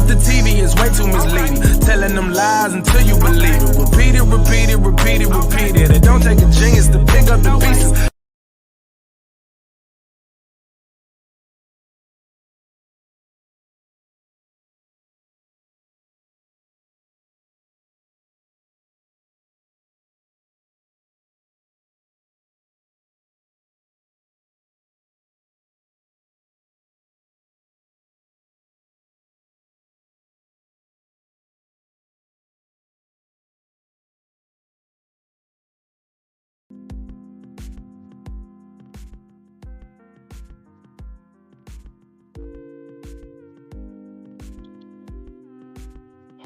The TV is way too misleading, telling them lies until you believe it. Repeat it, repeat it, repeat it, repeat it. It don't take a genius to pick up the pieces.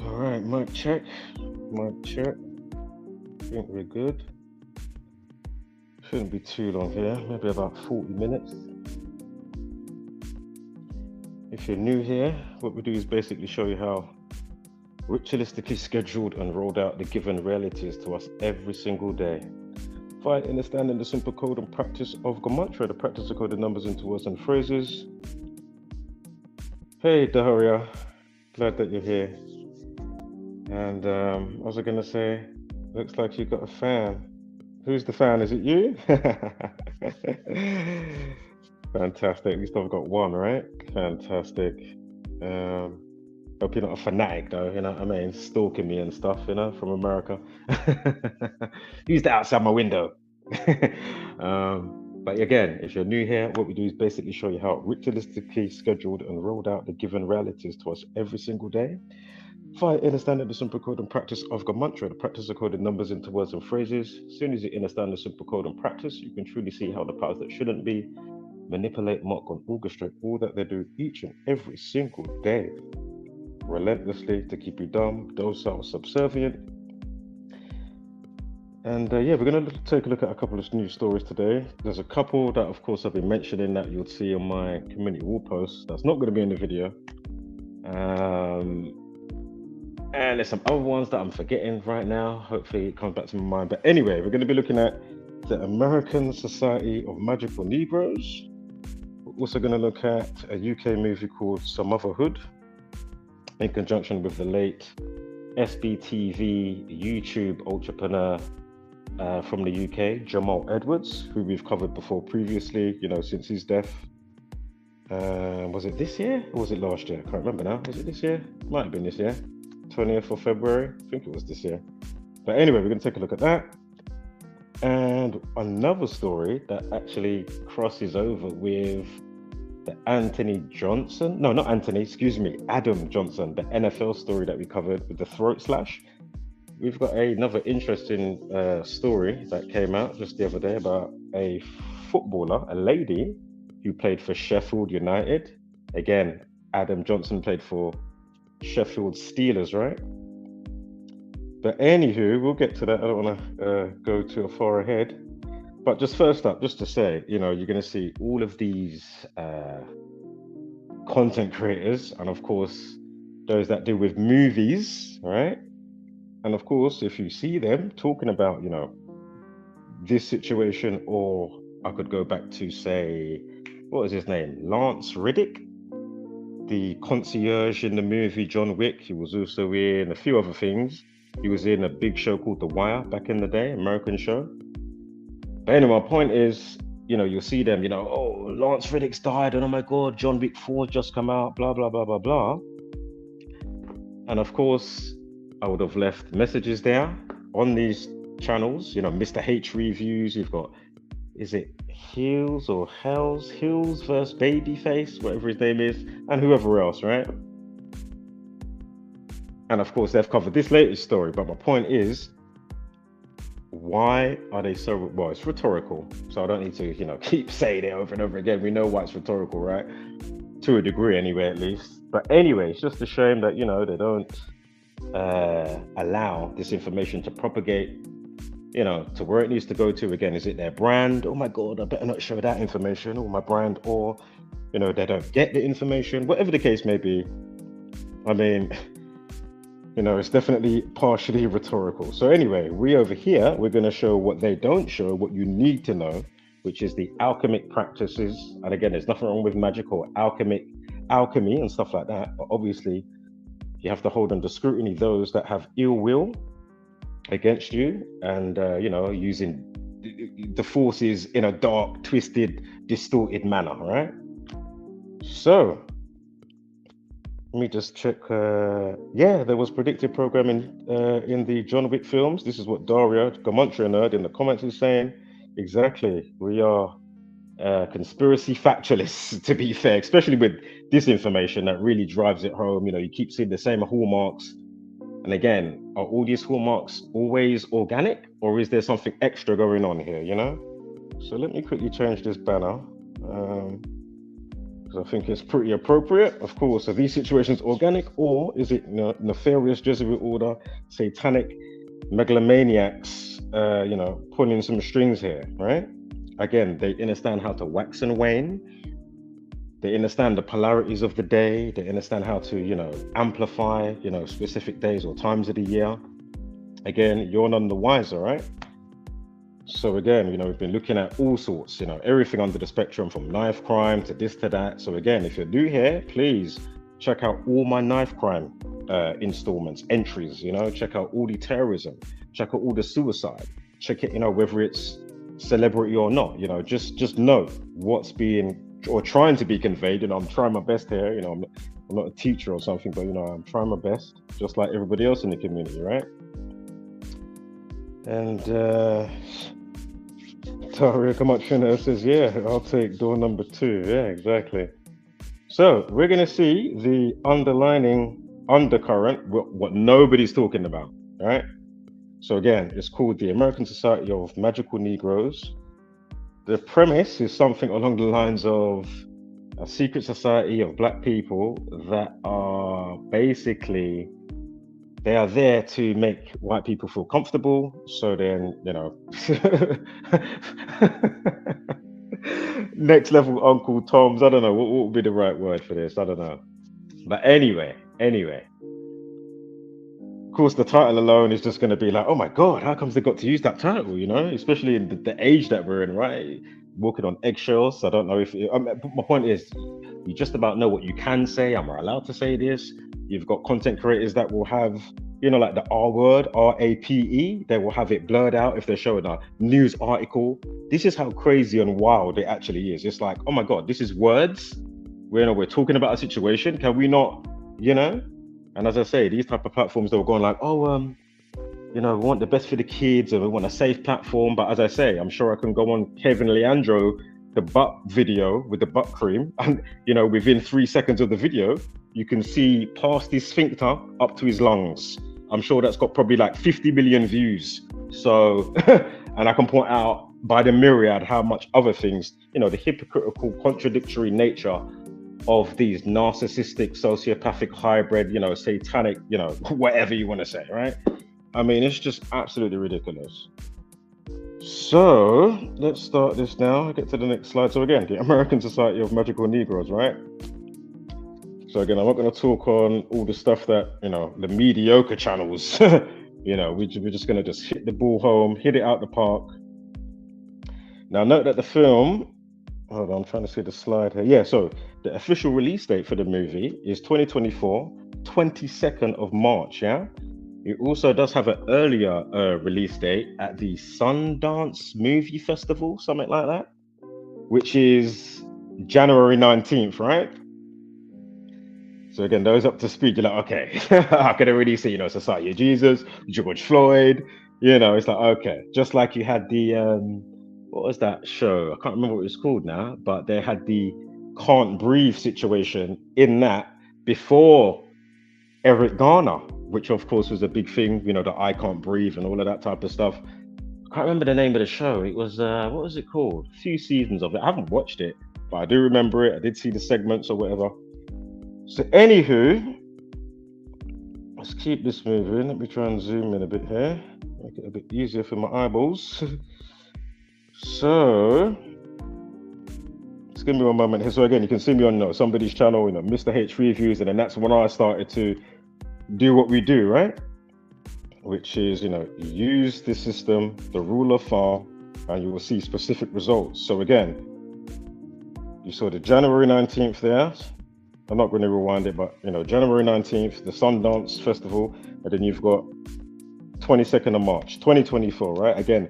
Alright, mic check. Mic check. I think we're good. Shouldn't be too long here, maybe about 40 minutes. If you're new here, what we do is basically show you how ritualistically scheduled and rolled out the given realities to us every single day. By understanding the simple code and practice of Gematria, the practice of coding numbers into words and phrases. Hey Daharia, glad that you're here. And what was I gonna say? Looks like you got a fan. Who's the fan? Is it you? Fantastic. At least I've got one, right? Fantastic. Hope you're not a fanatic though, you know what I mean? Stalking me and stuff, you know, from America. Who's that outside my window? But again, if you're new here, what we do is basically show you how ritualistically scheduled and rolled out the given realities to us every single day. By understanding the simple code and practice of Gematria, the practice of coding numbers into words and phrases. As soon as you understand the simple code and practice, you can truly see how the powers that shouldn't be manipulate, mock, and orchestrate all that they do each and every single day, relentlessly to keep you dumb, docile, subservient. And yeah, we're going to take a look at a couple of news stories today. There's a couple that, of course, I've been mentioning that you'll see on my community wall posts. That's not going to be in the video. And there's some other ones that I'm forgetting right now. Hopefully it comes back to my mind. But anyway, we're going to be looking at the American Society of Magical Negroes. We're also going to look at a UK movie called Sumotherhood in conjunction with the late SBTV YouTube entrepreneur from the UK, Jamal Edwards, who we've covered before previously, you know, since his death. Was it this year or was it last year? I can't remember now. Was it this year? Might have been this year. 20th of February. I think it was this year. But anyway, we're going to take a look at that. And another story that actually crosses over with the Anthony Johnson. No, not Anthony, excuse me. Adam Johnson, the NFL story that we covered with the throat slash. We've got another interesting story that came out just the other day about a footballer, a lady who played for Sheffield United. Again, Adam Johnson played for Sheffield Steelers, right? But anywho, we'll get to that. I don't want to go too far ahead. But just first up, just to say, you know, you're going to see all of these content creators, and of course, those that deal with movies, right? And of course, if you see them talking about, you know, this situation, or I could go back to say, what was his name? Lance Riddick, the concierge in the movie John Wick. He was also in a few other things. He was in a big show called The Wire back in the day, American show. But anyway, my point is, you'll see them, oh, Lance Reddick's died, and oh my God, John Wick 4 just come out, blah, blah, blah, blah, blah. And of course, I would have left messages there on these channels, Mr. H reviews. You've got, is it Heels or Hells? Heels versus Babyface, whatever his name is, and whoever else, right? And of course, they've covered this latest story. But my point is, why are they so, well, it's rhetorical. So I don't need to, keep saying it over and over again. We know why it's rhetorical, right? To a degree anyway, at least. But anyway, it's just a shame that, they don't allow this information to propagate, to where it needs to go to. Again, is it their brand? Oh my God, I better not show that information, or my brand, or, they don't get the information, whatever the case may be. I mean, it's definitely partially rhetorical. So anyway, we over here, we're going to show what they don't show, what you need to know, which is the alchemic practices. And again, there's nothing wrong with magic or alchemy and stuff like that. But obviously, you have to hold under scrutiny those that have ill will against you and, using the forces in a dark, twisted, distorted manner, right? So, let me just check. Yeah, there was predictive programming in the John Wick films. This is what Daria, Gematria nerd, in the comments is saying. Exactly. We are conspiracy factualists, to be fair, especially with this information that really drives it home. You keep seeing the same hallmarks. And again, are all these hallmarks always organic, or is there something extra going on here, So let me quickly change this banner. I think it's pretty appropriate. Of course, are these situations organic, or is it nefarious Jesuit order, satanic megalomaniacs, pulling some strings here, right? Again, they understand how to wax and wane. They understand the polarities of the day. They understand how to, amplify, specific days or times of the year. Again, you're none the wiser, right? So again, we've been looking at all sorts, everything under the spectrum, from knife crime to this to that. So again, if you're new here, please check out all my knife crime installments, entries, check out all the terrorism, check out all the suicide, check it, whether it's celebrity or not, just note what's being or trying to be conveyed. I'm trying my best here, I'm not a teacher or something, but I'm trying my best, just like everybody else in the community, right? And Taria Gematria says, yeah, I'll take door number 2. Yeah, exactly. So we're going to see the undercurrent, what nobody's talking about, right? So again, it's called the American Society of Magical Negroes. The premise is something along the lines of a secret society of Black people that are basically, they are there to make white people feel comfortable. So then, next level Uncle Toms. I don't know what would be the right word for this. I don't know. But anyway. Of course, the title alone is just going to be like, oh my God, how comes they got to use that title? Especially in the age that we're in, right? Walking on eggshells. I don't know if my point is, you just about know what you can say. Am I allowed to say this? You've got content creators that will have, like the R word, RAPE. They will have it blurred out if they're showing a news article. This is how crazy and wild it actually is. It's like, oh my God, this is words. We're talking about a situation. Can we not, And as I say, these type of platforms, they were going like, oh, we want the best for the kids and we want a safe platform. But as I say, I'm sure I can go on Kevin Leandro, the butt video with the butt cream, and within 3 seconds of the video, you can see past his sphincter up to his lungs. I'm sure that's got probably like 50 million views. So, and I can point out by the myriad how much other things, the hypocritical, contradictory nature of these narcissistic, sociopathic, hybrid, satanic, whatever you want to say, right? I mean, it's just absolutely ridiculous. So let's start this now. Get to the next slide. So again, the American Society of Magical Negroes, right? So again, I'm not going to talk on all the stuff that, the mediocre channels, we're just going to just hit the ball home, hit it out the park. Now note that the film hold on, I'm trying to see the slide here. Yeah, so the official release date for the movie is 2024, 22nd of March, yeah? It also does have an earlier release date at the Sundance Movie Festival, something like that, which is January 19th, right? So again, those up to speed, you're like, okay, I can already see, Society of Jesus, George Floyd, it's like, okay. Just like you had the, what was that show? I can't remember what it was called now, but they had the Can't Breathe situation in that before Eric Garner, which of course was a big thing, the I Can't Breathe and all of that type of stuff. I can't remember the name of the show. It was, what was it called? A few seasons of it. I haven't watched it, but I do remember it. I did see the segments or whatever. So anywho, let's keep this moving. Let me try and zoom in a bit here. Make it a bit easier for my eyeballs. So, just give me one moment here. So again, you can see me on somebody's channel, Mr. H Reviews, and then that's when I started to do what we do, right? Which is, use the system, the rule of thumb, and you will see specific results. So again, you saw the January 19th there. I'm not going to rewind it, but January 19th, the Sundance Festival, and then you've got 22nd of March, 2024, right? Again,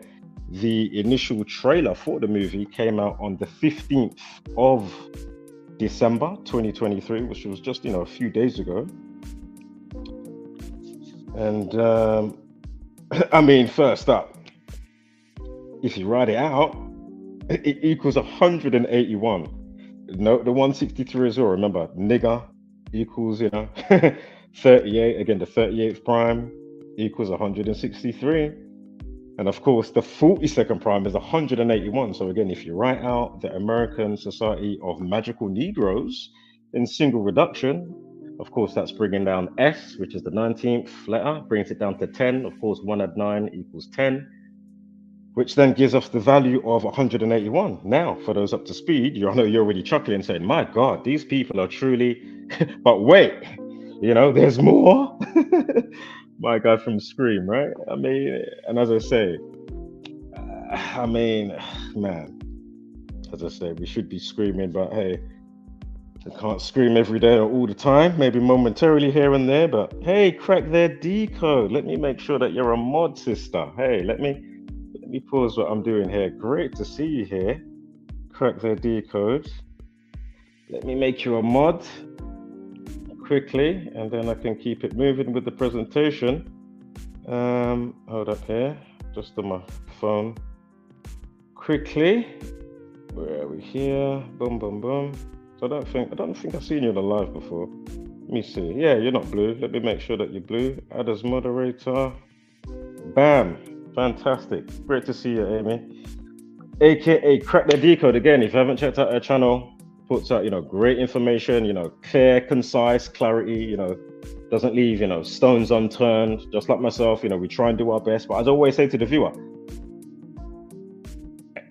the initial trailer for the movie came out on the 15th of December, 2023, which was just, a few days ago. And I mean, first up, if you write it out, it equals 181. No, the 163 as well. Remember, nigger equals, 38. Again, the 38th prime equals 163. And of course, the 42nd prime is 181. So again, if you write out the American Society of Magical Negroes in single reduction, of course, that's bringing down S, which is the 19th letter, brings it down to 10. Of course, 1 add 9 equals 10. Which then gives us the value of 181. Now, for those up to speed, you're already chuckling saying, my God, these people are truly, but wait, there's more. My guy from Scream, right? I mean, and as I say, man, as I say, we should be screaming, but hey, I can't scream every day or all the time, maybe momentarily here and there, but hey, crack their decode. Let me make sure that you're a mod, sister. Hey, let me pause what I'm doing here. Great to see you here. Crack their decode. Let me make you a mod quickly, and then I can keep it moving with the presentation. Hold up here, just on my phone. Quickly, where are we here? Boom, boom, boom. So I don't think I've seen you in the live before. Let me see. Yeah, you're not blue. Let me make sure that you're blue. Add as moderator. Bam. Fantastic. Great to see you, Amy. AKA Crack the Decode. Again, if you haven't checked out her channel, puts out, great information, clear, concise, clarity, doesn't leave, stones unturned. Just like myself, we try and do our best. But as I always say to the viewer,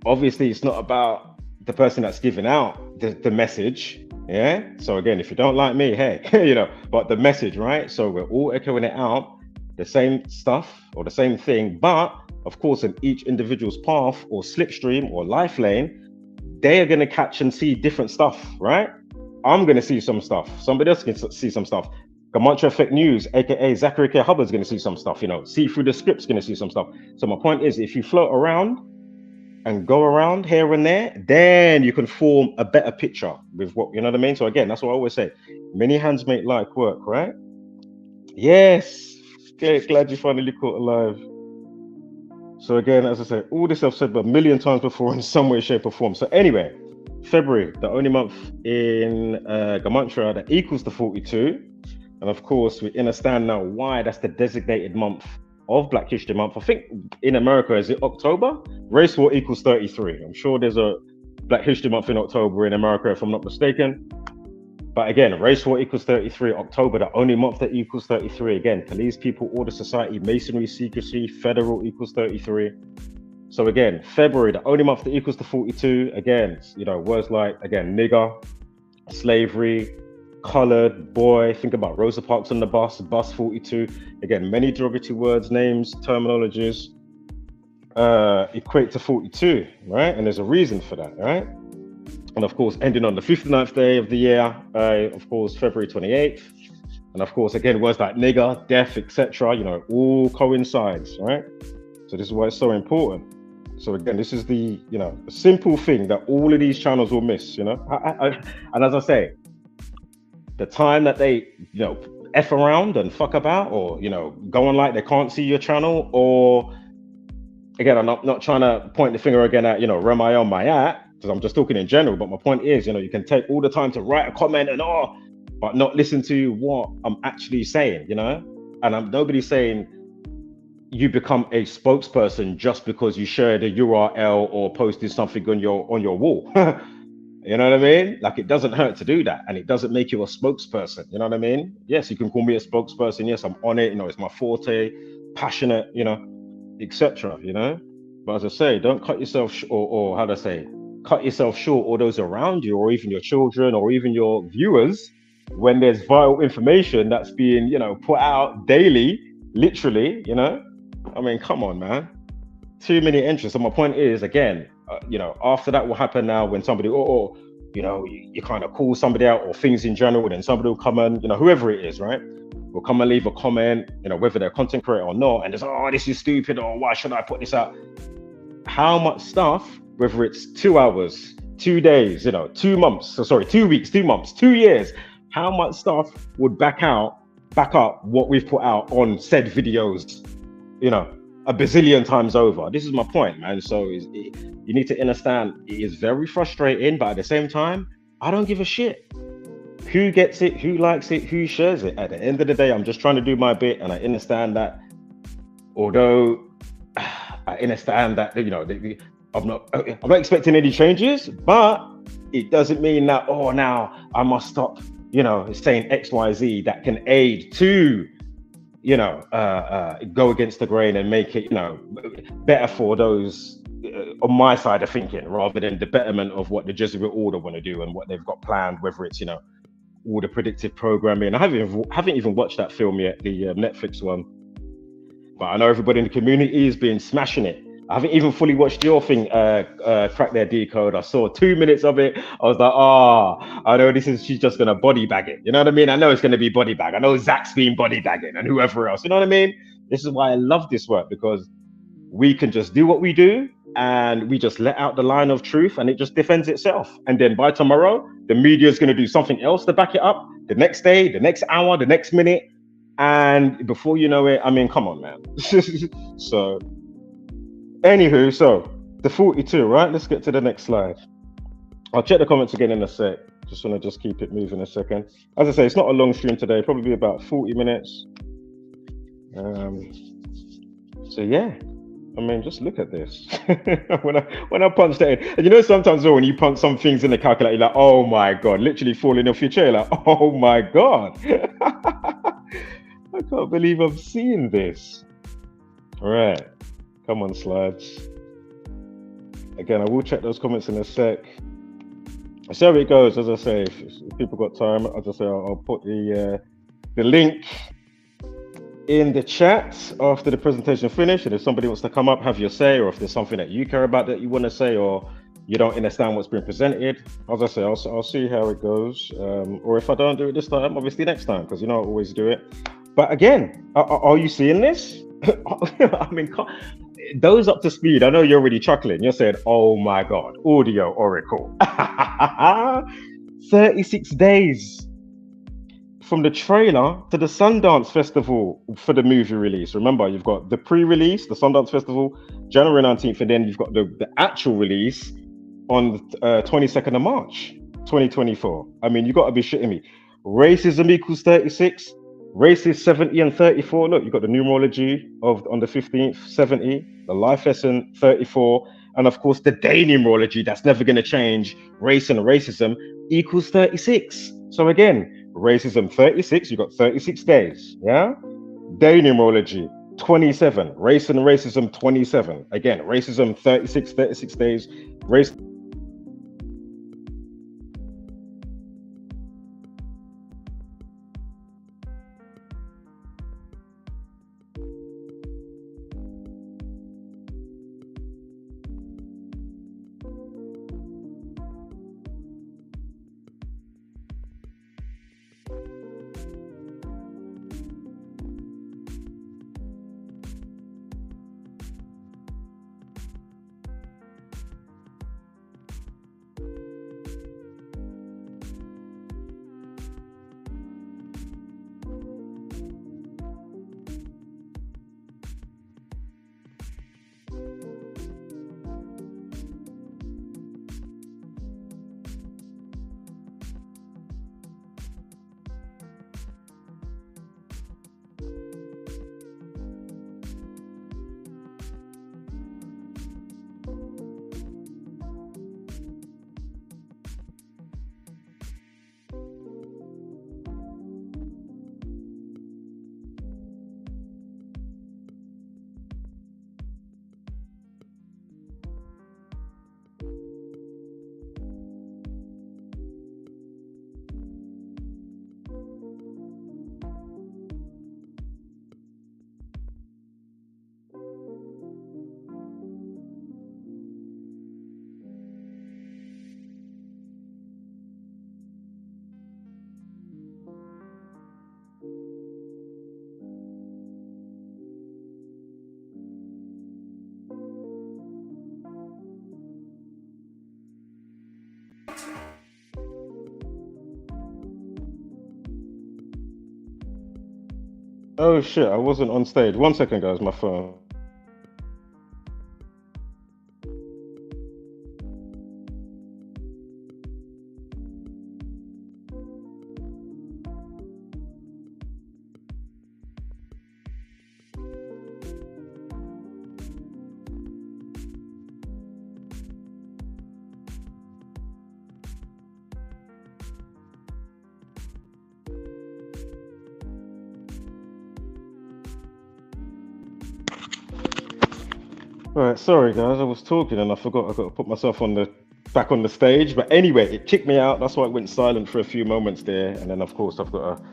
obviously it's not about the person that's giving out the message. Yeah. So again, if you don't like me, hey, but the message, right? So we're all echoing it out. The same stuff or the same thing, but of course in each individual's path or slipstream or life lane, they are going to catch and see different stuff, right? I'm going to see some stuff, somebody else can see some stuff. GematriaEffect.News, aka Zachary K. Hubbard's going to see some stuff, see through the script's going to see some stuff. So my point is, if you float around and go around here and there, then you can form a better picture with what, you know what I mean? So again, that's what I always say, many hands make light work, right? Yes. Okay, glad you finally caught alive. So again, as I say, all this I've said but a million times before in some way, shape or form. So anyway, February, the only month in Gematria that equals the 42. And of course, we understand now why that's the designated month of Black History Month. I think in America, is it October? Race War equals 33. I'm sure there's a Black History Month in October in America, if I'm not mistaken. But again, race war equals 33, October, the only month that equals 33. Again, police, people, order, society, masonry, secrecy, federal equals 33. So again, February, the only month that equals to 42. Again, words like, again, nigger, slavery, colored, boy. Think about Rosa Parks on the bus 42. Again, many derogatory words, names, terminologies equate to 42, right? And there's a reason for that, right? And of course, ending on the 59th day of the year, of course, February 28th. And of course, again, words like nigger, death, etc., all coincides, right? So this is why it's so important. So again, this is the, simple thing that all of these channels will miss, and as I say, the time that they, F around and fuck about, or, go on like they can't see your channel, or again, I'm not trying to point the finger again at, where am I on my at? Because I'm just talking in general, but my point is, you can take all the time to write a comment and but not listen to what I'm actually saying, and nobody's saying you become a spokesperson just because you shared a URL or posted something on your wall. You know what I mean? Like, it doesn't hurt to do that, and it doesn't make you a spokesperson. You know what I mean? Yes, you can call me a spokesperson. Yes, I'm on it. It's my forte, passionate, etc. But as I say, don't cut yourself or how do I say, cut yourself short, or those around you, or even your children, or even your viewers, when there's vital information that's being, put out daily, literally. I mean, come on, man. Too many entries. So my point is, again, after that will happen now when somebody, you kind of call somebody out, or things in general, then somebody will come and, whoever it is, right, will come and leave a comment, whether they're a content creator or not, and just, this is stupid, or why should I put this out? How much stuff, whether it's 2 hours, 2 days, 2 months, 2 weeks, 2 months, 2 years, how much stuff would back up what we've put out on said videos, a bazillion times over? This is my point, man. So you need to understand, it is very frustrating, but at the same time, I don't give a shit who gets it, who likes it, who shares it. At the end of the day, I'm just trying to do my bit, and I understand that, although I understand that, I'm not expecting any changes, but it doesn't mean that, now I must stop, saying XYZ that can aid to, go against the grain and make it, better for those on my side of thinking, rather than the betterment of what the Jesuit order want to do and what they've got planned, whether it's, all the predictive programming. I haven't even watched that film yet, the Netflix one, but I know everybody in the community has been smashing it. I haven't even fully watched your thing, Crack Their Decode. I saw 2 minutes of it. I was like, I know she's just going to body bag it. You know what I mean? I know it's going to be body bag. I know Zach's been body bagging and whoever else. You know what I mean? This is why I love this work, because we can just do what we do, and we just let out the line of truth, and it just defends itself. And then by tomorrow, the media is going to do something else to back it up. The next day, the next hour, the next minute. And before you know it, I mean, come on, man. So, anywho, so the 42, right? Let's get to the next slide. I'll check the comments again in a sec. Just want to keep it moving a second. As I say, it's not a long stream today, probably about 40 minutes. So yeah, I mean, just look at this. when I punch that in, and sometimes when you punch some things in the calculator, you're like, oh my God, literally falling off your chair, like, oh my God. I can't believe I'm seeing this. All right, come on, slides. Again, I will check those comments in a sec. I'll see how it goes. As I say, if people got time, as I say, I'll put the link in the chat after the presentation finished, and if somebody wants to come up, have your say, or if there's something that you care about that you want to say, or you don't understand what's been presented, as I say, I'll see how it goes, or if I don't do it this time, obviously next time, because I always do it. But again, are you seeing this? I mean, those up to speed, I know you're already chuckling. You're saying, oh my God, audio oracle. 36 days from the trailer to the Sundance Festival for the movie release. Remember, you've got the pre-release, the Sundance Festival, January 19th, and then you've got the actual release on the 22nd of March, 2024. I mean, you got to be shitting me. Racism equals 36, racist 70 and 34. Look, you've got the numerology on the 15th, 70, the life lesson 34, and of course the day numerology that's never going to change, race and racism equals 36. So again, racism 36, you got 36 days, yeah? Day numerology 27, race and racism 27. Again, racism 36 days, race Oh shit, I wasn't on stage. 1 second, guys, my phone. Right, sorry guys, I was talking and I forgot I got to put myself on the back on the stage. But anyway, it kicked me out. That's why it went silent for a few moments there. And then of course I've got to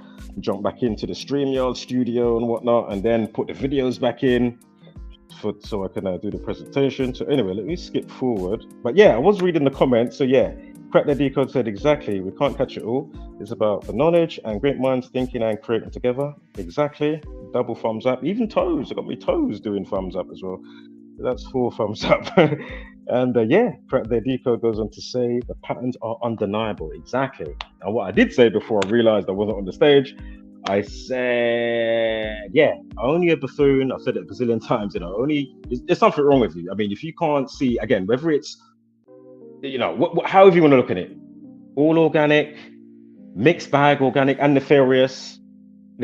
jump back into the StreamYard studio and whatnot, and then put the videos back in so I can do the presentation. So anyway, let me skip forward. But yeah, I was reading the comments. So yeah, Crack the Decode said exactly. We can't catch it all. It's about the knowledge and great minds thinking and creating together. Exactly. Double thumbs up. Even Toes. I got me Toes doing thumbs up as well. That's 4 thumbs up. And yeah, Crack the Decode goes on to say the patterns are undeniable. Exactly. And what I did say before I realized I wasn't on the stage, I said, yeah, only a buffoon. I've said it a bazillion times, you know, only there's something wrong with you. I mean, if you can't see, again, whether it's, you know, however you want to look at it, all organic, mixed bag, organic and nefarious.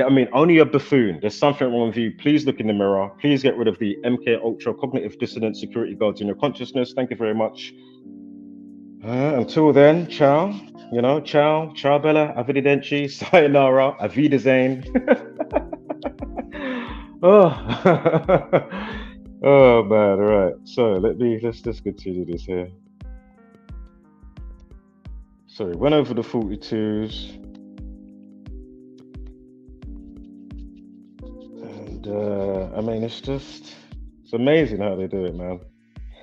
I mean, only a buffoon. There's something wrong with you. Please look in the mirror. Please get rid of the MK Ultra cognitive dissonance security guards in your consciousness. Thank you very much. Until then, ciao. You know, ciao, ciao bella, arrivederci, sayonara, Avidazane. Oh, oh man, right. So let's continue this here. Sorry, went over the 42s. And I mean, it's amazing how they do it, man.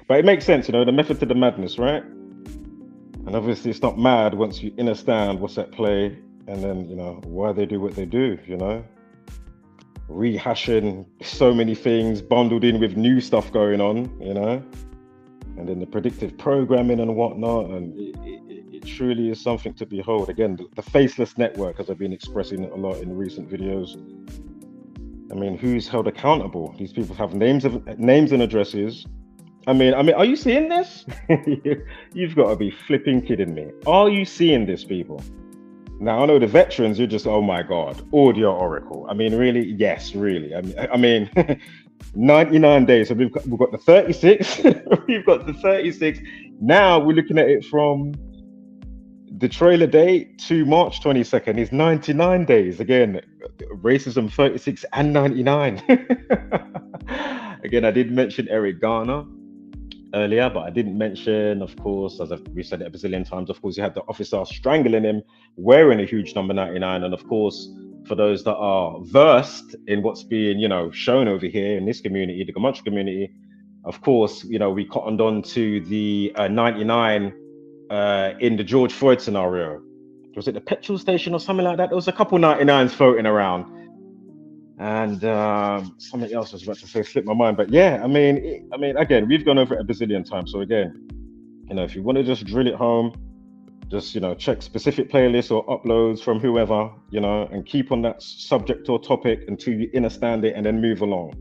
But it makes sense, you know, the method to the madness, right? And obviously it's not mad once you understand what's at play and then, you know, why they do what they do, you know? Rehashing so many things bundled in with new stuff going on, you know? And then the predictive programming and whatnot. And it truly is something to behold. Again, the faceless network, as I've been expressing a lot in recent videos. I mean, who's held accountable? These people have names and addresses. I mean, are you seeing this? You've got to be flipping kidding me. Are you seeing this, people? Now, I know the veterans, you're just, oh my God, audio oracle. I mean, really? Yes, really. I mean 99 days. So we've got the 36. We've got the 36. Now we're looking at it from the trailer date to March 22nd is 99 days. Again, racism 36 and 99. Again, I did mention Eric Garner earlier, but I didn't mention, of course, as we've said it a bazillion times, of course, you had the officer strangling him wearing a huge number 99. And of course, for those that are versed in what's being, you know, shown over here in this community, the Gematria community, of course, you know, we cottoned on to the 99 in the George Floyd scenario. Was it the petrol station or something like that? There was a couple 99s floating around. And something else I was about to say slipped my mind. But yeah, I mean, again, we've gone over it a bazillion times. So again, you know, if you want to just drill it home, just, you know, check specific playlists or uploads from whoever, you know, and keep on that subject or topic until you understand it and then move along.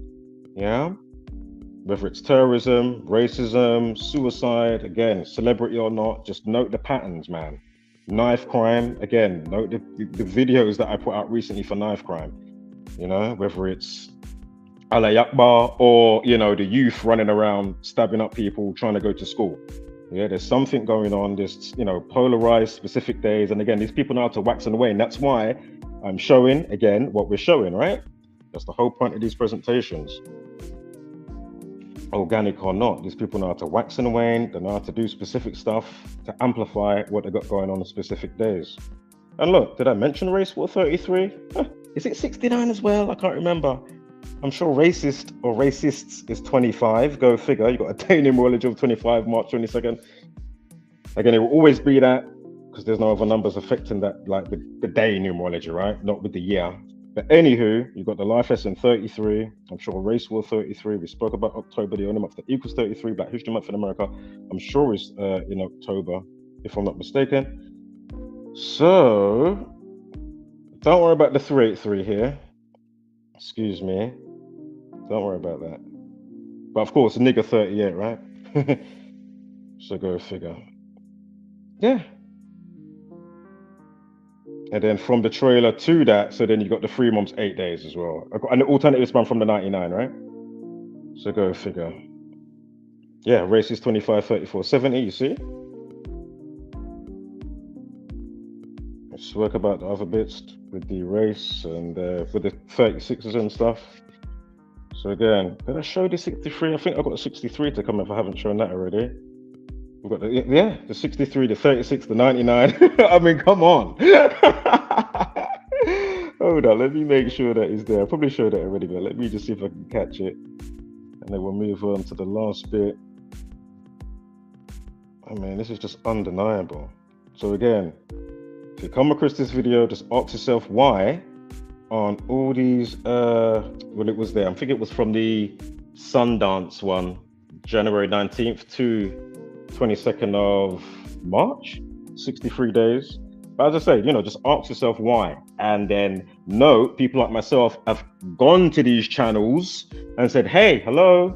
Yeah. Whether it's terrorism, racism, suicide, again, celebrity or not, just note the patterns, man. Knife crime, again, note the videos that I put out recently for knife crime. You know, whether it's Allah Akbar or, you know, the youth running around stabbing up people trying to go to school. Yeah, there's something going on. There's, you know, polarized specific days. And again, these people know how to wax and wane. That's why I'm showing, again, what we're showing, right? That's the whole point of these presentations. Organic or not, these people know how to wax and wane. They know how to do specific stuff to amplify what they got going on specific days. And look, did I mention Race War 33? Is it 69 as well? I can't remember. I'm sure racist or racists is 25. Go figure. You got a day numerology of 25, March 22nd. Again, it will always be that because there's no other numbers affecting that, like the day numerology, right? Not with the year. But anywho, you've got the Life Lesson 33. I'm sure Race War 33. We spoke about October, the only month that equals 33, Black History Month in America. I'm sure it's in October, if I'm not mistaken. So, don't worry about the 383 here. Excuse me. Don't worry about that. But of course, nigger 38, right? So go figure. Yeah. And then from the trailer to that, so then you got the 3 months, 8 days as well. I got an alternative span from the 99, right? So go figure. Yeah, races 25, 34, 70, you see? Let's work about the other bits with the race and with the 36s and stuff. So again, did I show the 63? I think I got the 63 to come if I haven't shown that already. We've got the 63, the 36, the 99. I mean, come on. Hold on, let me make sure that is there. I probably showed that already, but let me just see if I can catch it. And then we'll move on to the last bit. I mean, this is just undeniable. So again, if you come across this video, just ask yourself why on all these, well, it was there. I think it was from the Sundance one, January 19th to 22nd of March, 63 days. But as I say, just ask yourself why. And then note, people like myself have gone to these channels and said, hey, hello,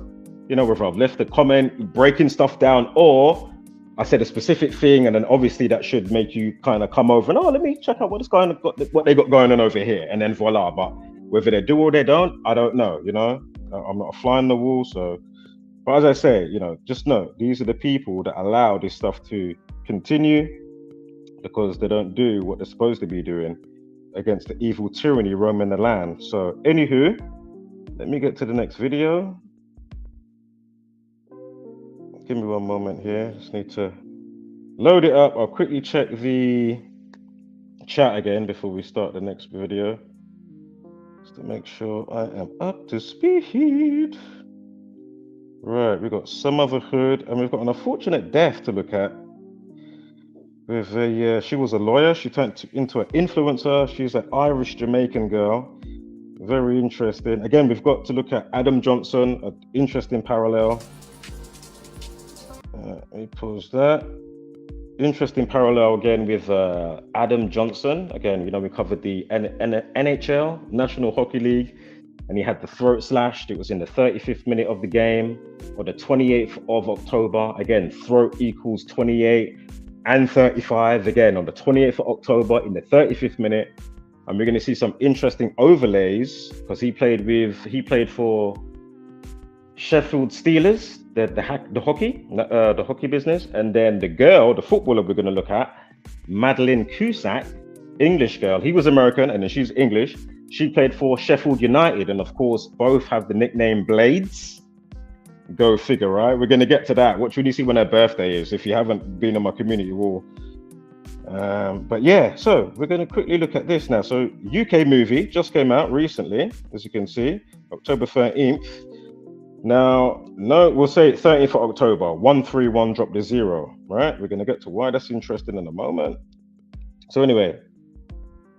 whether I've left a comment, breaking stuff down, or I said a specific thing, and then obviously that should make you kind of come over and, let me check out what they got going on over here. And then voila. But whether they do or they don't, I don't know, I'm not a fly on the wall. So, but as I say, just know these are the people that allow this stuff to continue because they don't do what they're supposed to be doing against the evil tyranny roaming the land. So anywho, let me get to the next video. Give me one moment here. Just need to load it up. I'll quickly check the chat again before we start the next video, just to make sure I am up to speed. Right, we've got Sumotherhood, and we've got an unfortunate death to look at. With she was a lawyer. She turned into an influencer. She's an Irish-Jamaican girl. Very interesting. Again, we've got to look at Adam Johnson, an interesting parallel. Let me pause that. Interesting parallel again with Adam Johnson. Again, we covered the NHL, National Hockey League, and he had the throat slashed. It was in the 35th minute of the game, or the 28th of October. Again, throat equals 28 and 35. Again, on the 28th of October in the 35th minute. And we're going to see some interesting overlays because he played for Sheffield Steelers, the hockey business, and then the girl, the footballer we're going to look at, Madeline Cusack, English girl. He was American and then she's English. She played for Sheffield United, and of course, both have the nickname Blades. Go figure, right? We're going to get to that. Watch when you see when her birthday is. If you haven't been in my community wall. But yeah, so we're going to quickly look at this now. So UK movie just came out recently, as you can see, October 13th. Now, no, we'll say 13th of October, 131 dropped to 0, right? We're going to get to why that's interesting in a moment. So anyway,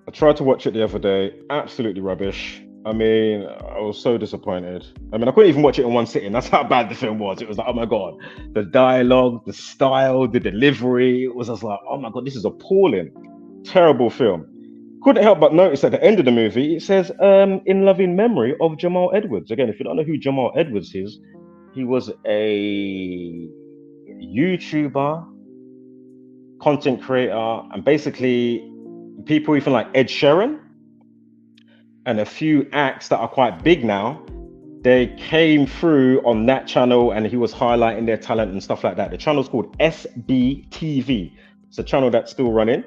I tried to watch it the other day, absolutely rubbish. I mean, I was so disappointed. I mean, I couldn't even watch it in one sitting. That's how bad the film was. It was like, oh my God, the dialogue, the style, the delivery. It was just like, oh my God, this is appalling. Terrible film. Couldn't help but notice at the end of the movie, it says, in loving memory of Jamal Edwards. Again, if you don't know who Jamal Edwards is, he was a YouTuber, content creator, and basically people even like Ed Sheeran and a few acts that are quite big now, they came through on that channel and he was highlighting their talent and stuff like that. The channel's called SBTV. It's a channel that's still running.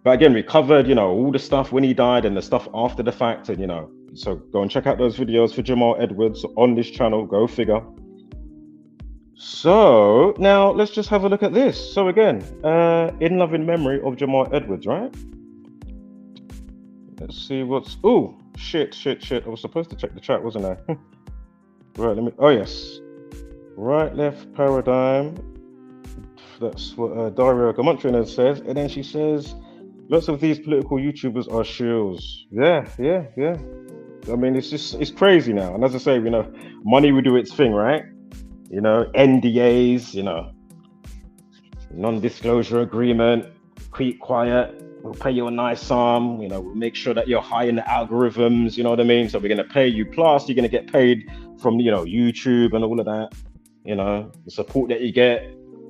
But again, we covered, all the stuff when he died and the stuff after the fact. And, so go and check out those videos for Jamal Edwards on this channel. Go figure. So now let's just have a look at this. So again, in loving memory of Jamal Edwards, right? Let's see what's, oh, shit. I was supposed to check the chat, wasn't I? Right, oh yes. Right, left paradigm. That's what Daria Gematria says. And then she says, lots of these political YouTubers are shills. Yeah. I mean, it's crazy now. And as I say, money will do its thing, right? NDAs, non-disclosure agreement, keep quiet. we'll pay you a nice sum, you know, we'll make sure that you're high in the algorithms, you know what I mean? So we're going to pay you, plus you're going to get paid from, you know, YouTube and all of that, you know, the support that you get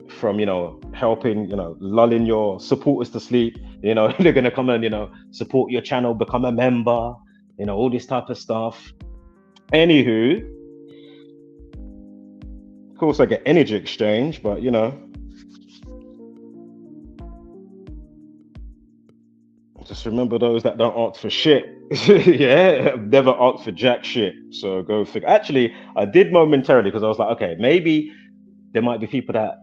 from, you know, helping, you know, lulling your supporters to sleep, you know, they're going to come and, you know, support your channel, become a member, you know, all this type of stuff. Anywho, of course I get energy exchange, but you know, just remember those that don't ask for shit. Yeah, I've never asked for jack shit. So go figure. Actually, I did momentarily because I was like, okay, maybe there might be people that,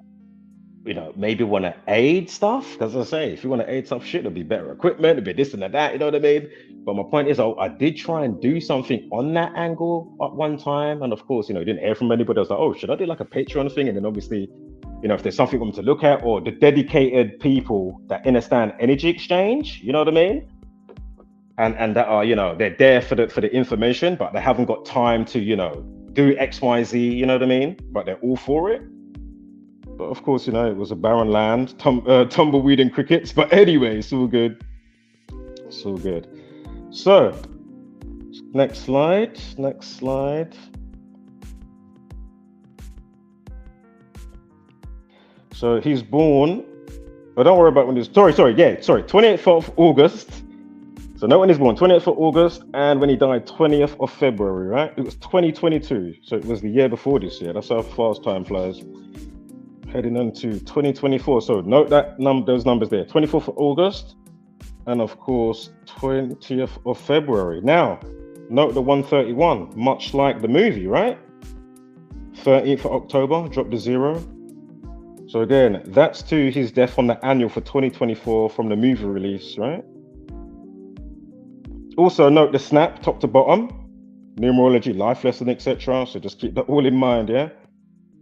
you know, maybe want to aid stuff. Because as I say, if you want to aid stuff, shit, there'll be better equipment, there'll be this and that, you know what I mean? But my point is, I did try and do something on that angle at one time. And of course, you know, didn't hear from anybody. I was like, oh, should I do like a Patreon thing? And then obviously, you know, if there's something for them to look at, or the dedicated people that understand energy exchange, you know what I mean? And that are, you know, they're there for the information, but they haven't got time to, you know, do XYZ, you know what I mean? But they're all for it. But of course, you know, it was a barren land, tumbleweed and crickets. But anyway, it's all good. It's all good. So, next slide. Next slide. So he's born. Oh, don't worry about when he's. Sorry. 28th of August. So no, when he's born, 28th of August, and when he died, 20th of February, right? It was 2022. So it was the year before this year. That's how fast time flies. Heading into 2024. So note that those numbers there. 24th of August, and of course 20th of February. Now, note the 131, much like the movie, right? 13th of October, drop the 0. So again, that's to his death on the annual for 2024 from the movie release, right? Also note the snap, top to bottom, numerology, life lesson, etc. So just keep that all in mind, yeah?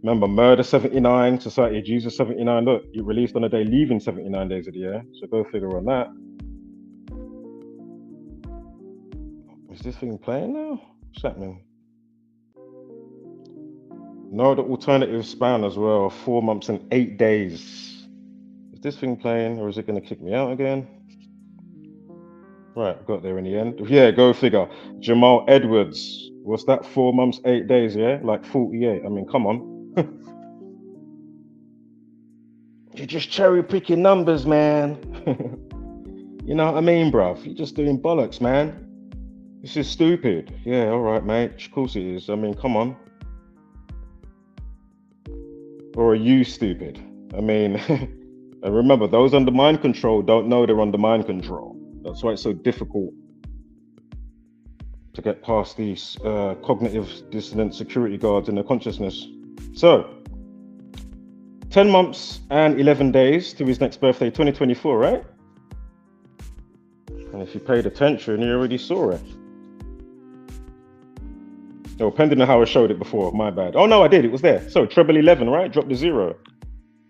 Remember, Murder 79, Society of Jesus 79. Look, you released on a day leaving 79 days of the year. So go figure on that. Is this thing playing now? What's happening? No, the alternative span as well, 4 months and 8 days. Is this thing playing, or is it going to kick me out again? Right, got there in the end. Yeah, go figure. Jamal Edwards. What's that? 4 months, 8 days, yeah? Like 48. I mean, come on. You're just cherry picking numbers, man. You know what I mean, bruv? You're just doing bollocks, man. This is stupid. Yeah, all right, mate. Of course it is. I mean, come on. Or are you stupid? I mean, and remember, those under mind control don't know they're under mind control. That's why it's so difficult to get past these cognitive dissonant security guards in the consciousness. So, 10 months and 11 days to his next birthday, 2024, right? And if you paid attention, you already saw it. No, pending on how I showed it before, my bad. Oh no, I did, it was there. So, treble 11, right? Drop the 0.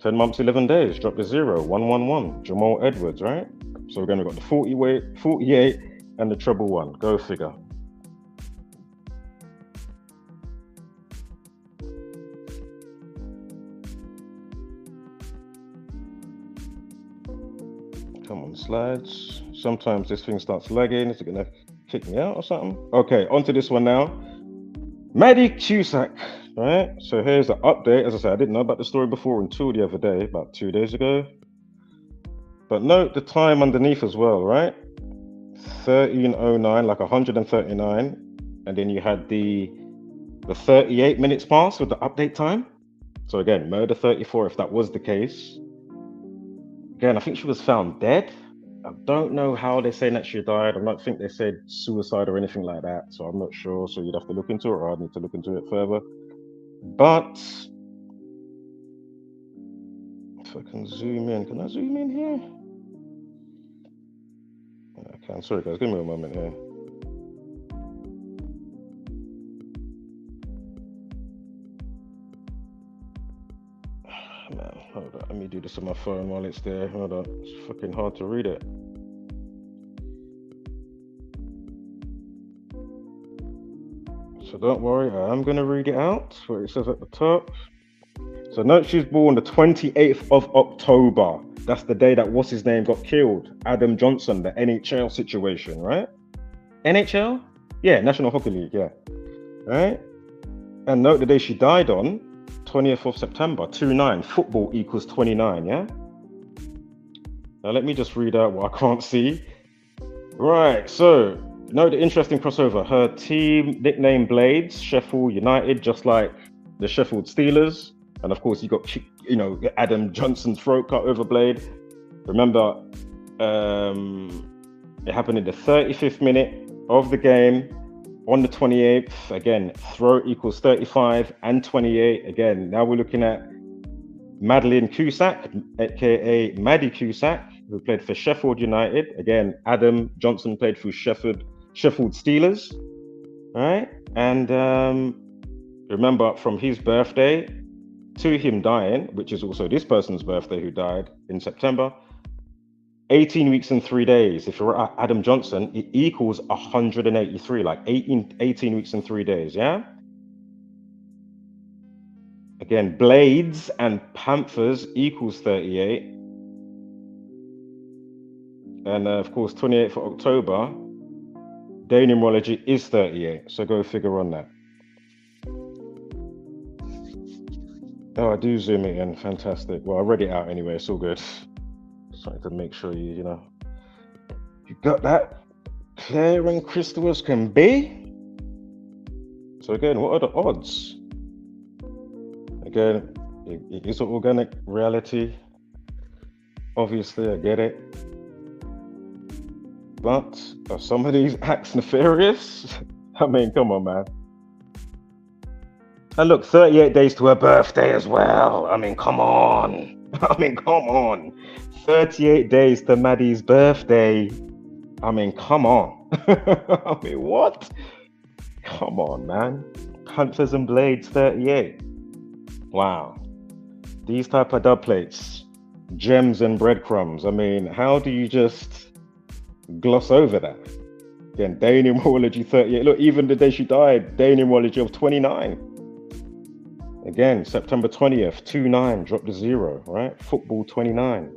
10 months, 11 days, drop the 0. 111, Jamal Edwards, right? So again, we've got the 48 and the treble 1. Go figure. Come on, slides. Sometimes this thing starts lagging. Is it gonna kick me out or something? Okay, onto this one now. Maddy Cusack, right? So here's the update. As I said, I didn't know about the story before until the other day, about 2 days ago. But note the time underneath as well, right? 1309, like 139. And then you had the 38 minutes pass with the update time. So again, murder 34, if that was the case. Again, I think she was found dead. I don't know how they're saying that she died. I don't think they said suicide or anything like that. So I'm not sure. So you'd have to look into it, or I'd need to look into it further. But if I can zoom in, can I zoom in here? I can. Sorry guys, give me a moment here. Man, hold on. Let me do this on my phone while it's there. Hold on. It's fucking hard to read it. So don't worry, I'm going to read it out. What it says at the top. So note she's born the 28th of October. That's the day that what's his name got killed. Adam Johnson, the NHL situation, right? NHL? Yeah, National Hockey League, yeah. Right? And note the day she died on, 20th of September, 2-9. Football equals 29, yeah? Now let me just read out what I can't see. Right, so note the interesting crossover. Her team nickname Blades, Sheffield United, just like the Sheffield Steelers. And of course, you got, Adam Johnson's throat cut over Blade. Remember, it happened in the 35th minute of the game on the 28th. Again, throat equals 35 and 28. Again, now we're looking at Madeline Cusack, aka Maddy Cusack, who played for Sheffield United. Again, Adam Johnson played for Sheffield Steelers. All right, and remember from his birthday to him dying, which is also this person's birthday who died in September, 18 weeks and 3 days. If you're Adam Johnson, it equals 183, like 18 weeks and 3 days, yeah? Again, Blades and Panthers equals 38. And of course, 28th of October, day numerology is 38. So go figure on that. Oh, I do zoom it in. Fantastic. Well, I read it out anyway. It's all good. Just wanted to make sure you got that clear and crystal as can be. So again, what are the odds? Again, it is an organic reality. Obviously, I get it. But are some of these acts nefarious? I mean, come on, man. And look, 38 days to her birthday as well. I mean, come on. 38 days to Maddie's birthday. I mean, come on. I mean, what? Come on, man. Panthers and Blades, 38. Wow. These type of dub plates, gems and breadcrumbs. I mean, how do you just gloss over that? Again, day numerology 38. Look, even the day she died, day numerology of 29. Again, September 20th, 2-9, drop to 0, right? Football 29.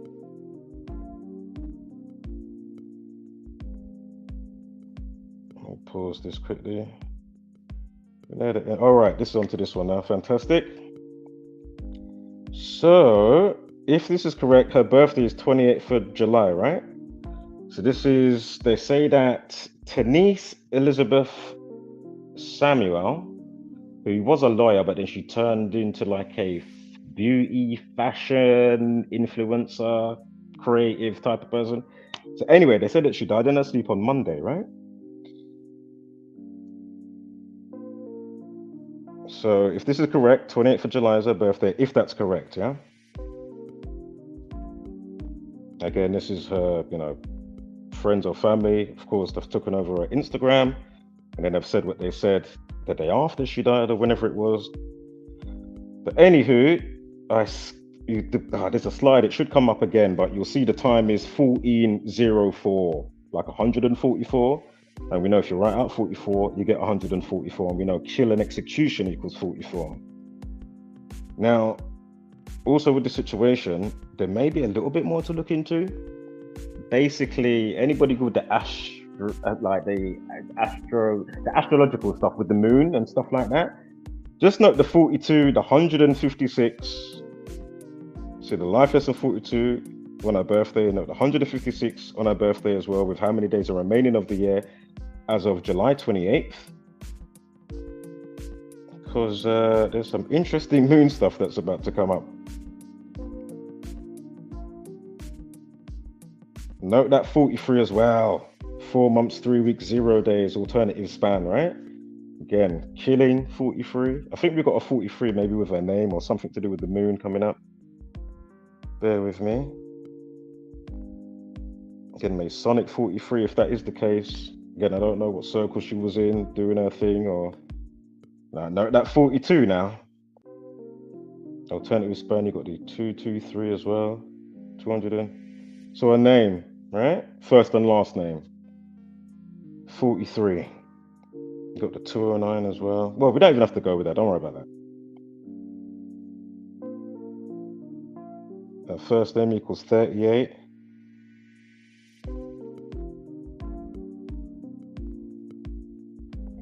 I'll pause this quickly. All right, this is onto this one now. Fantastic. So, if this is correct, her birthday is 28th of July, right? So this is, they say that Tanice Elizabeth Samuel, who was a lawyer, but then she turned into like a beauty, fashion, influencer, creative type of person. So anyway, they said that she died in her sleep on Monday, right? So if this is correct, 28th of July is her birthday, if that's correct, yeah? Again, this is her, friends or family, of course, they've taken over her Instagram, and then they've said what they said the day after she died or whenever it was. But anywho, there's a slide, it should come up again, but you'll see the time is 14:04, like 144. And we know if you write out 44, you get 144. And we know kill and execution equals 44. Now, also with the situation, there may be a little bit more to look into. Basically, anybody with the astrological stuff with the moon and stuff like that, just note the 42, the 156. So the life lesson 42 on her birthday, note the 156 on her birthday as well, with how many days are remaining of the year as of July 28th. Because there's some interesting moon stuff that's about to come up. Note that 43 as well. 4 months, 3 weeks, 0 days, alternative span, right? Again, killing 43. I think we've got a 43 maybe with her name or something to do with the moon coming up. Bear with me. Again, Masonic 43, if that is the case. Again, I don't know what circle she was in, doing her thing, or... Note that 42 now. Alternative span, you got the 223 as well. 200. So her name, right? First and last name. 43. You got the 209 as well. Well, we don't even have to go with that. Don't worry about that. first name equals 38.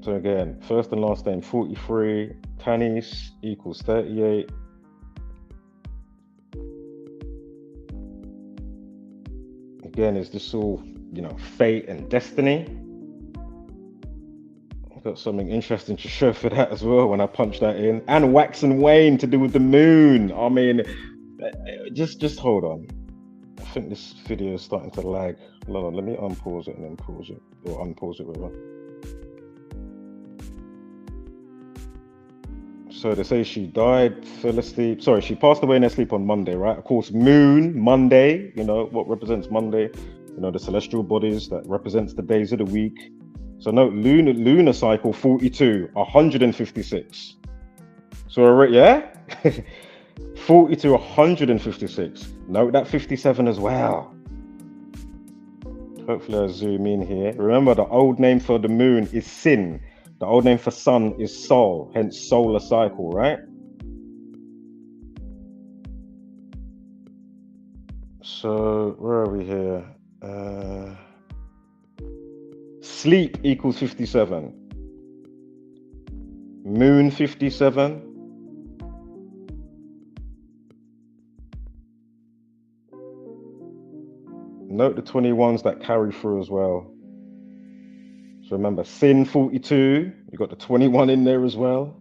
So again, first and last name 43, Tanice equals 38. Again, is this all, fate and destiny? I've got something interesting to show for that as well when I punch that in. And wax and wane to do with the moon. I mean, just hold on. I think this video is starting to lag. Hold on, let me unpause it and then pause it, or unpause it, whatever. So they say she died, fell asleep. Sorry, she passed away in her sleep on Monday, right? Of course, moon, Monday, what represents Monday? The celestial bodies that represents the days of the week. So note, lunar cycle 42, 156. So, yeah? 42, 156. Note that 57 as well. Hopefully I'll zoom in here. Remember, the old name for the moon is Sin. The old name for sun is Sol, hence solar cycle, right? So where are we here? Sleep equals 57. Moon 57. Note the 21s that carry through as well. So remember, Sin 42, you got the 21 in there as well.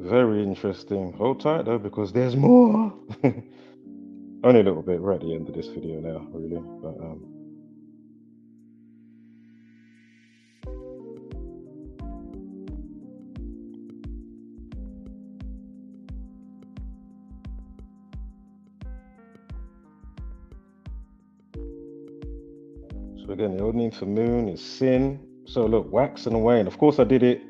Very interesting. Hold tight though, because there's more. Only a little bit. We're at the end of this video now, really. But so again, the old name for moon is Sin. So look, wax and wane. Of course, I did it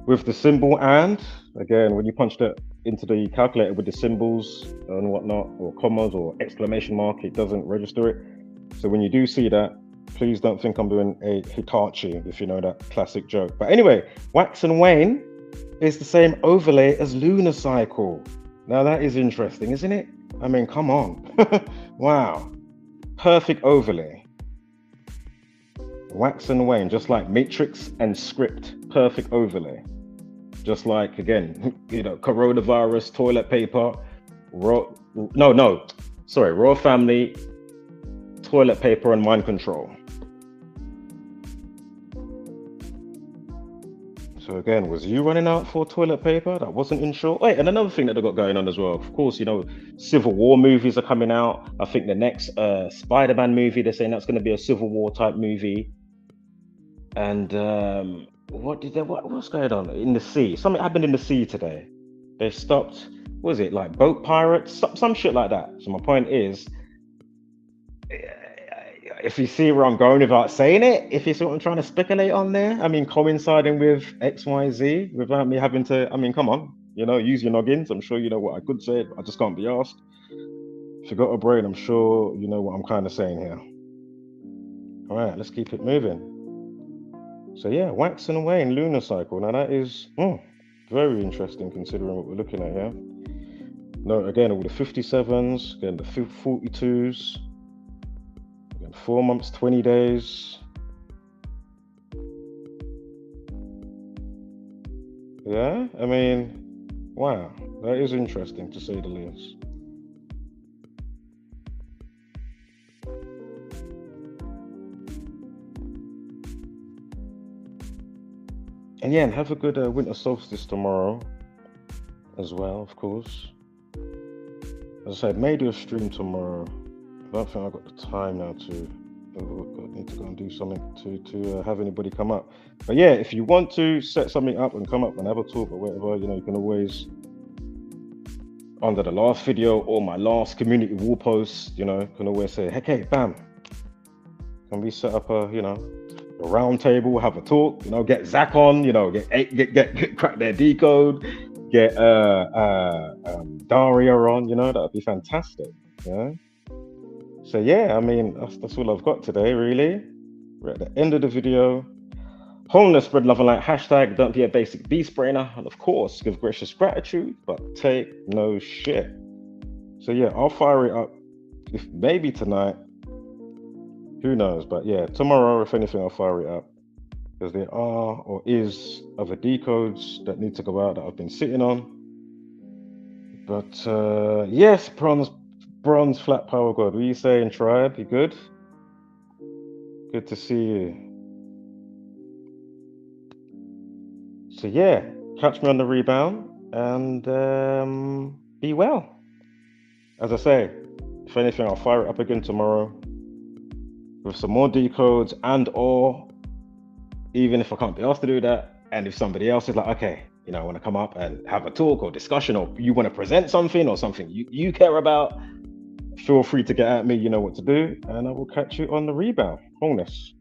with the symbol and. Again, when you punch that into the calculator with the symbols and whatnot, or commas or exclamation mark, it doesn't register it. So when you do see that, please don't think I'm doing a Hitachi, if you know that classic joke. But anyway, wax and wane is the same overlay as lunar cycle. Now that is interesting, isn't it? I mean, come on. Wow. Perfect overlay. Wax and wane, just like matrix and script, perfect overlay. Just like, again, coronavirus, toilet paper, royal family, toilet paper, and mind control. So again, was you running out for toilet paper? That wasn't in short. Wait, and another thing that they've got going on as well, of course, Civil War movies are coming out. I think the next Spider-Man movie, they're saying that's going to be a Civil War type movie. And what's going on in the sea? Something happened in the sea today. They stopped, what was it, like boat pirates? Some shit like that. So my point is, if you see where I'm going without saying it, if you see what I'm trying to speculate on there, I mean, coinciding with XYZ without me having to, I mean, come on, use your noggins. I'm sure you know what I could say, but I just can't be asked. If you got a brain, I'm sure you know what I'm kind of saying here. All right, let's keep it moving. So yeah, wax and wane, lunar cycle. Now that is very interesting considering what we're looking at here. No, again, all the 57s, again, the 42s, again, 4 months, 20 days. Yeah, I mean, wow, that is interesting to say the least. And yeah, and have a good winter solstice tomorrow as well, of course. As I said, may do a stream tomorrow. I don't think I've got the time now to, I need to go and do something to have anybody come up. But yeah, if you want to set something up and come up and have a talk or whatever, you can always, under the last video or my last community wall post, can always say, hey, bam, can we set up a round table, have a talk, get Zach on, get crack their decode, get Daria on, that'd be fantastic. So yeah, I mean, that's all I've got today, really. We're at the end of the video. Homeless, spread love and light, hashtag don't be a basic beast brainer, and of course, give gracious gratitude, but take no shit. So yeah, I'll fire it up. If maybe tonight, who knows? But yeah, tomorrow, if anything, I'll fire it up because there are or is other decodes that need to go out that I've been sitting on. But yes, bronze flat power god. What are you saying, tribe? You good? Good to see you. So yeah, catch me on the rebound and be well. As I say, if anything, I'll fire it up again tomorrow with some more decodes and/or even if I can't be asked to do that, and if somebody else is like, okay, I want to come up and have a talk or discussion, or you want to present something or something you care about, feel free to get at me. You know what to do, and I will catch you on the rebound. Wholeness.